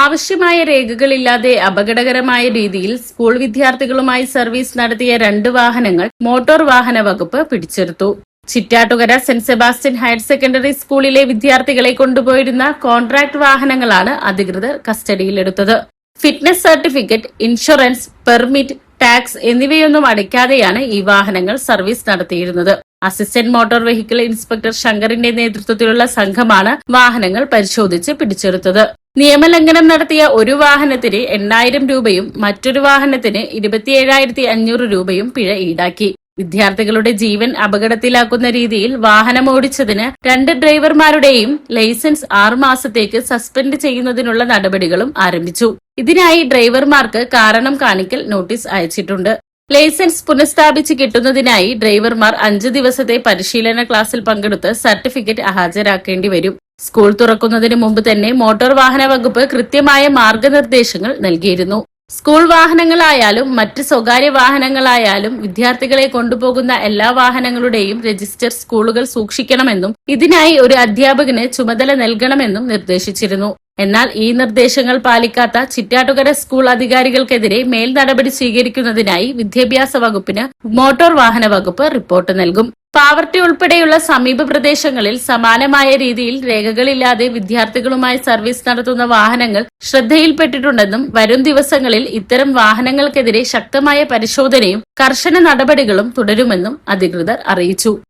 ആവശ്യമായ രേഖകളില്ലാതെ അപകടകരമായ രീതിയിൽ സ്കൂൾ വിദ്യാർത്ഥികളുമായി സർവീസ് നടത്തിയ 2 വാഹനങ്ങൾ മോട്ടോർ വാഹന വകുപ്പ് പിടിച്ചെടുത്തു. Chittattukara Saint Sebastian higher secondary സ്കൂളിലെ വിദ്യാർത്ഥികളെ കൊണ്ടുപോയിരുന്ന കോൺട്രാക്ട് വാഹനങ്ങളാണ് അധികൃതർ കസ്റ്റഡിയിലെടുത്തത്. Fitness certificate, insurance, permit, tax എന്നിവയൊന്നും അടയ്ക്കാതെയാണ് ഈ വാഹനങ്ങൾ സർവീസ് നടത്തിയിരുന്നത്. അസിസ്റ്റന്റ് മോട്ടോർ വെഹിക്കിൾ ഇൻസ്പെക്ടർ ശങ്കറിന്റെ നേതൃത്വത്തിലുള്ള സംഘമാണ് വാഹനങ്ങൾ പരിശോധിച്ച് പിടിച്ചെടുത്തത്. നിയമലംഘനം നടത്തിയ ഒരു വാഹനത്തിന് 8,000 രൂപയും മറ്റൊരു വാഹനത്തിന് 27,500 രൂപയും പിഴ ഈടാക്കി. വിദ്യാർത്ഥികളുടെ ജീവൻ അപകടത്തിലാക്കുന്ന രീതിയിൽ വാഹനമോടിച്ചതിന് 2 ഡ്രൈവർമാരുടെയും ലൈസൻസ് 6 മാസത്തേക്ക് സസ്പെൻഡ് ചെയ്യുന്നതിനുള്ള നടപടികളും ആരംഭിച്ചു. ഇതിനായി ഡ്രൈവർമാർക്ക് കാരണം കാണിക്കൽ നോട്ടീസ് അയച്ചിട്ടുണ്ട്. ലൈസൻസ് പുനഃസ്ഥാപിച്ച് കിട്ടുന്നതിനായി ഡ്രൈവർമാർ 5 ദിവസത്തെ പരിശീലന ക്ലാസ്സിൽ പങ്കെടുത്ത് സർട്ടിഫിക്കറ്റ് ഹാജരാക്കേണ്ടി വരും. സ്കൂൾ തുറക്കുന്നതിന് മുമ്പ് തന്നെ മോട്ടോർ വാഹന വകുപ്പ് കൃത്യമായ മാർഗനിർദ്ദേശങ്ങൾ നൽകിയിരുന്നു. സ്കൂൾ വാഹനങ്ങളായാലും മറ്റ് സ്വകാര്യ വാഹനങ്ങളായാലും വിദ്യാർത്ഥികളെ കൊണ്ടുപോകുന്ന എല്ലാ വാഹനങ്ങളുടെയും രജിസ്റ്റർ സ്കൂളുകൾ സൂക്ഷിക്കണമെന്നും ഇതിനായി ഒരു അധ്യാപകന് ചുമതല നൽകണമെന്നും നിർദ്ദേശിച്ചിരുന്നു. എന്നാൽ ഈ നിർദ്ദേശങ്ങൾ പാലിക്കാത്ത ചിറ്റാറ്റുകര സ്കൂൾ അധികാരികൾക്കെതിരെ മേൽ നടപടി സ്വീകരിക്കുന്നതിനായി വിദ്യാഭ്യാസ വകുപ്പിന് മോട്ടോർ വാഹന വകുപ്പ് റിപ്പോർട്ട് നൽകും. പാവർട്ടി ഉൾപ്പെടെയുള്ള സമീപ പ്രദേശങ്ങളിൽ സമാനമായ രീതിയിൽ രേഖകളില്ലാതെ വിദ്യാർത്ഥികളുമായി സർവീസ് നടത്തുന്ന വാഹനങ്ങൾ ശ്രദ്ധയിൽപ്പെട്ടിട്ടുണ്ടെന്നും വരും ദിവസങ്ങളിൽ ഇത്തരം വാഹനങ്ങൾക്കെതിരെ ശക്തമായ പരിശോധനയും കർശന നടപടികളും തുടരുമെന്നും അധികൃതർ അറിയിച്ചു.